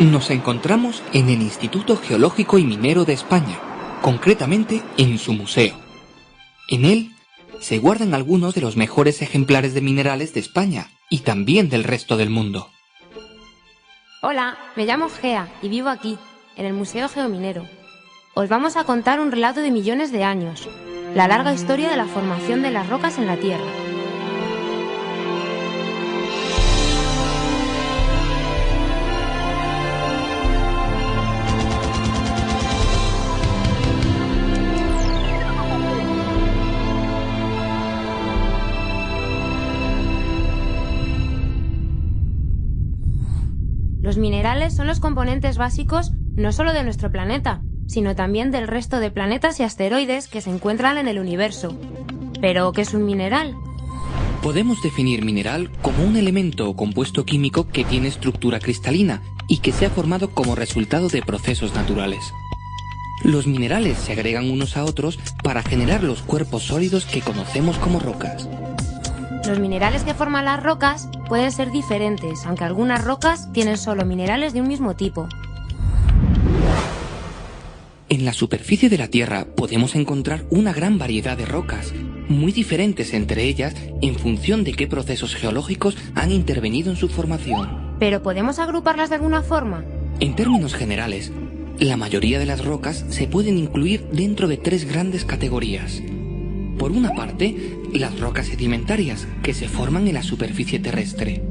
Nos encontramos en el Instituto Geológico y Minero de España, concretamente en su museo. En él se guardan algunos de los mejores ejemplares de minerales de España y también del resto del mundo. Hola, me llamo Gea y vivo aquí, en el Museo Geominero. Os vamos a contar un relato de millones de años, la larga historia de la formación de las rocas en la Tierra. Los minerales son los componentes básicos no solo de nuestro planeta, sino también del resto de planetas y asteroides que se encuentran en el universo. ¿Pero qué es un mineral? Podemos definir mineral como un elemento o compuesto químico que tiene estructura cristalina y que se ha formado como resultado de procesos naturales. Los minerales se agregan unos a otros para generar los cuerpos sólidos que conocemos como rocas. Los minerales que forman las rocas pueden ser diferentes, aunque algunas rocas tienen solo minerales de un mismo tipo. En la superficie de la Tierra podemos encontrar una gran variedad de rocas, muy diferentes entre ellas en función de qué procesos geológicos han intervenido en su formación. ¿Pero podemos agruparlas de alguna forma? En términos generales, la mayoría de las rocas se pueden incluir dentro de tres grandes categorías. Por una parte, las rocas sedimentarias, que se forman en la superficie terrestre.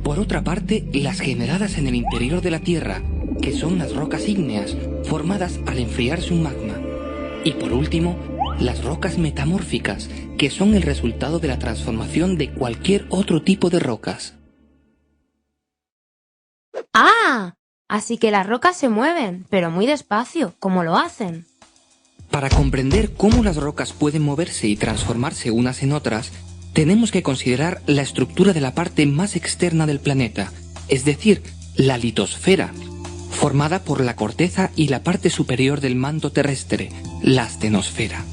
Por otra parte, las generadas en el interior de la Tierra, que son las rocas ígneas, formadas al enfriarse un magma. Y por último, las rocas metamórficas, que son el resultado de la transformación de cualquier otro tipo de rocas. ¡Ah! Así que las rocas se mueven, pero muy despacio, ¿cómo lo hacen? Para comprender cómo las rocas pueden moverse y transformarse unas en otras, tenemos que considerar la estructura de la parte más externa del planeta, es decir, la litosfera, formada por la corteza y la parte superior del manto terrestre, la astenosfera.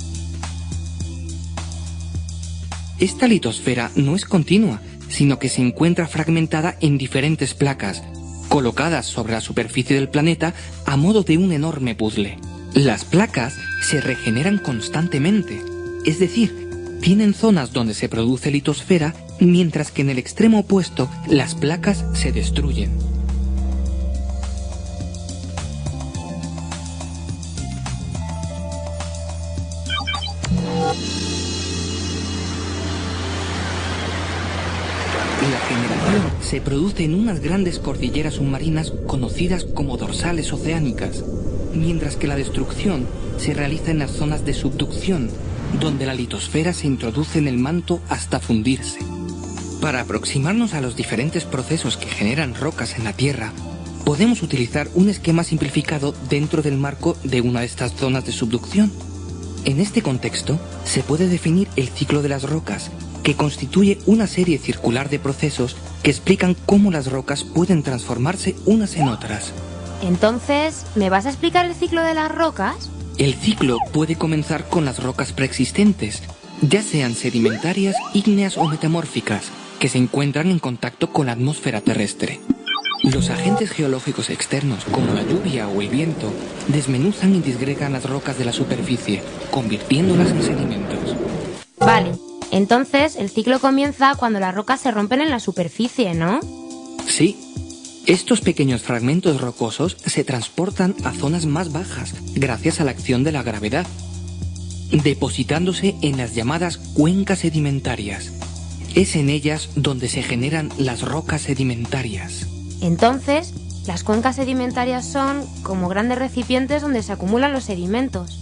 Esta litosfera no es continua, sino que se encuentra fragmentada en diferentes placas, colocadas sobre la superficie del planeta a modo de un enorme puzzle. Las placas se regeneran constantemente, es decir, tienen zonas donde se produce litosfera, mientras que en el extremo opuesto las placas se destruyen. La generación se produce en unas grandes cordilleras submarinas conocidas como dorsales oceánicas, mientras que la destrucción se realiza en las zonas de subducción, donde la litosfera se introduce en el manto hasta fundirse. Para aproximarnos a los diferentes procesos que generan rocas en la Tierra, podemos utilizar un esquema simplificado dentro del marco de una de estas zonas de subducción. En este contexto, se puede definir el ciclo de las rocas, que constituye una serie circular de procesos que explican cómo las rocas pueden transformarse unas en otras. Entonces, ¿me vas a explicar el ciclo de las rocas? El ciclo puede comenzar con las rocas preexistentes, ya sean sedimentarias, ígneas o metamórficas, que se encuentran en contacto con la atmósfera terrestre. Los agentes geológicos externos, como la lluvia o el viento, desmenuzan y disgregan las rocas de la superficie, convirtiéndolas en sedimentos. Vale, entonces el ciclo comienza cuando las rocas se rompen en la superficie, ¿no? Sí. Estos pequeños fragmentos rocosos se transportan a zonas más bajas gracias a la acción de la gravedad, depositándose en las llamadas cuencas sedimentarias. Es en ellas donde se generan las rocas sedimentarias. Entonces, las cuencas sedimentarias son como grandes recipientes donde se acumulan los sedimentos.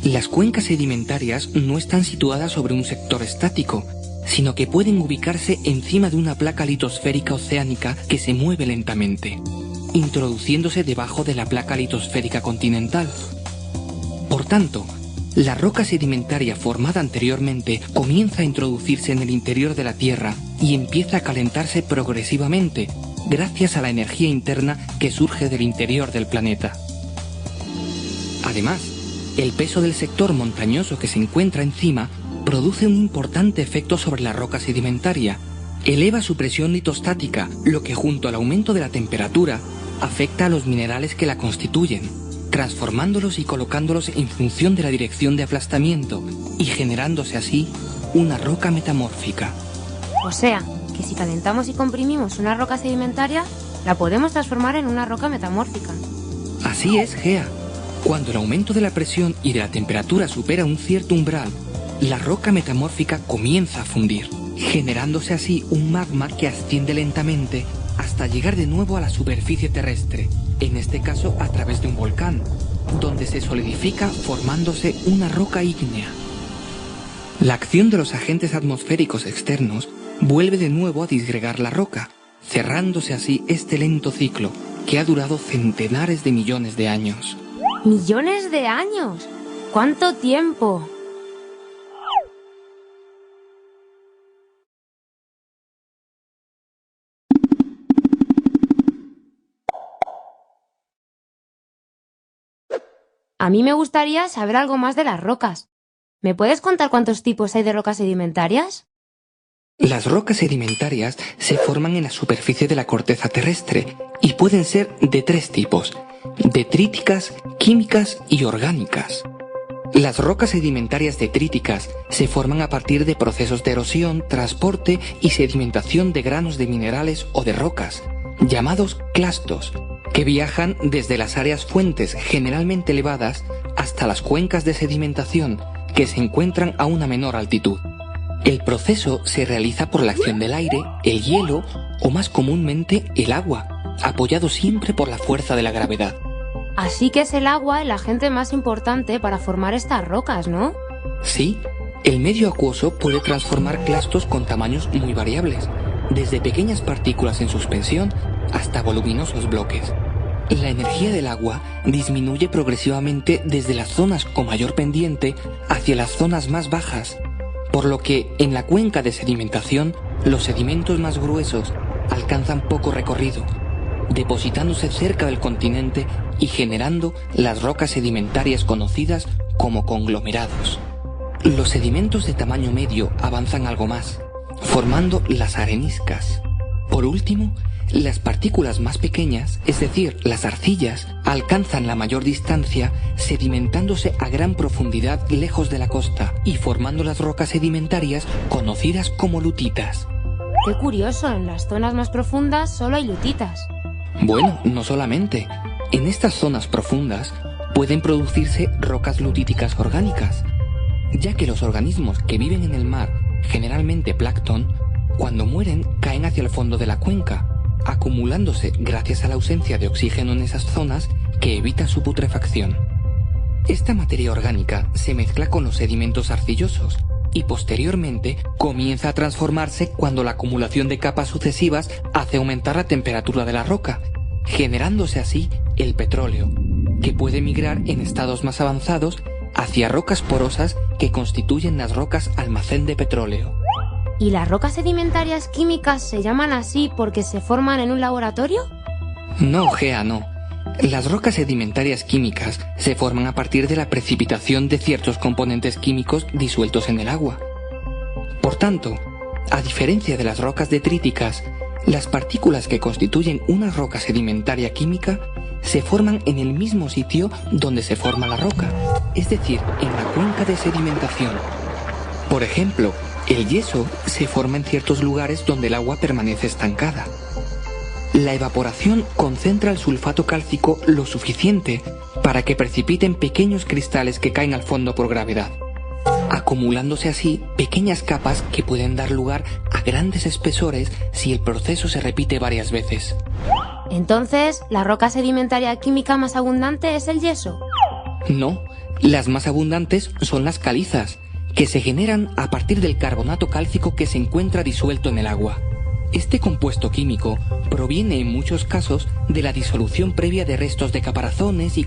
Las cuencas sedimentarias no están situadas sobre un sector estático, sino que pueden ubicarse encima de una placa litosférica oceánica que se mueve lentamente, introduciéndose debajo de la placa litosférica continental. Por tanto, la roca sedimentaria formada anteriormente comienza a introducirse en el interior de la Tierra y empieza a calentarse progresivamente, gracias a la energía interna que surge del interior del planeta. Además, el peso del sector montañoso que se encuentra encima produce un importante efecto sobre la roca sedimentaria. Eleva su presión litostática, lo que junto al aumento de la temperatura afecta a los minerales que la constituyen, transformándolos y colocándolos en función de la dirección de aplastamiento y generándose así una roca metamórfica. O sea, que si calentamos y comprimimos una roca sedimentaria, la podemos transformar en una roca metamórfica. Así es, Gea. Cuando el aumento de la presión y de la temperatura supera un cierto umbral, la roca metamórfica comienza a fundir, generándose así un magma que asciende lentamente hasta llegar de nuevo a la superficie terrestre, en este caso a través de un volcán, donde se solidifica formándose una roca ígnea. La acción de los agentes atmosféricos externos vuelve de nuevo a disgregar la roca, cerrándose así este lento ciclo que ha durado centenares de millones de años. ¡Millones de años! ¿Cuánto tiempo? A mí me gustaría saber algo más de las rocas. ¿Me puedes contar cuántos tipos hay de rocas sedimentarias? Las rocas sedimentarias se forman en la superficie de la corteza terrestre y pueden ser de 3 tipos: detríticas, químicas y orgánicas. Las rocas sedimentarias detríticas se forman a partir de procesos de erosión, transporte y sedimentación de granos de minerales o de rocas, llamados clastos, que viajan desde las áreas fuentes generalmente elevadas hasta las cuencas de sedimentación que se encuentran a una menor altitud. El proceso se realiza por la acción del aire, el hielo o más comúnmente el agua, apoyado siempre por la fuerza de la gravedad. Así que es el agua el agente más importante para formar estas rocas, ¿no? Sí, el medio acuoso puede transformar clastos con tamaños muy variables, desde pequeñas partículas en suspensión hasta voluminosos bloques. La energía del agua disminuye progresivamente desde las zonas con mayor pendiente hacia las zonas más bajas, por lo que en la cuenca de sedimentación los sedimentos más gruesos alcanzan poco recorrido, depositándose cerca del continente y generando las rocas sedimentarias conocidas como conglomerados. Los sedimentos de tamaño medio avanzan algo más, formando las areniscas. Por último, las partículas más pequeñas, es decir, las arcillas, alcanzan la mayor distancia sedimentándose a gran profundidad lejos de la costa y formando las rocas sedimentarias conocidas como lutitas. Qué curioso, en las zonas más profundas solo hay lutitas. Bueno, no solamente. En estas zonas profundas pueden producirse rocas lutíticas orgánicas, ya que los organismos que viven en el mar, generalmente plancton, cuando mueren caen hacia el fondo de la cuenca, acumulándose gracias a la ausencia de oxígeno en esas zonas que evita su putrefacción. Esta materia orgánica se mezcla con los sedimentos arcillosos y posteriormente comienza a transformarse cuando la acumulación de capas sucesivas hace aumentar la temperatura de la roca, generándose así el petróleo, que puede migrar en estados más avanzados hacia rocas porosas que constituyen las rocas almacén de petróleo. ¿Y las rocas sedimentarias químicas se llaman así porque se forman en un laboratorio? No, Gea, no. Las rocas sedimentarias químicas se forman a partir de la precipitación de ciertos componentes químicos disueltos en el agua. Por tanto, a diferencia de las rocas detríticas, las partículas que constituyen una roca sedimentaria química se forman en el mismo sitio donde se forma la roca, es decir, en la cuenca de sedimentación. Por ejemplo, el yeso se forma en ciertos lugares donde el agua permanece estancada. La evaporación concentra el sulfato cálcico lo suficiente para que precipiten pequeños cristales que caen al fondo por gravedad, acumulándose así pequeñas capas que pueden dar lugar a grandes espesores si el proceso se repite varias veces. Entonces, ¿la roca sedimentaria química más abundante es el yeso? No, las más abundantes son las calizas, que se generan a partir del carbonato cálcico que se encuentra disuelto en el agua. Este compuesto químico proviene en muchos casos de la disolución previa de restos de caparazones y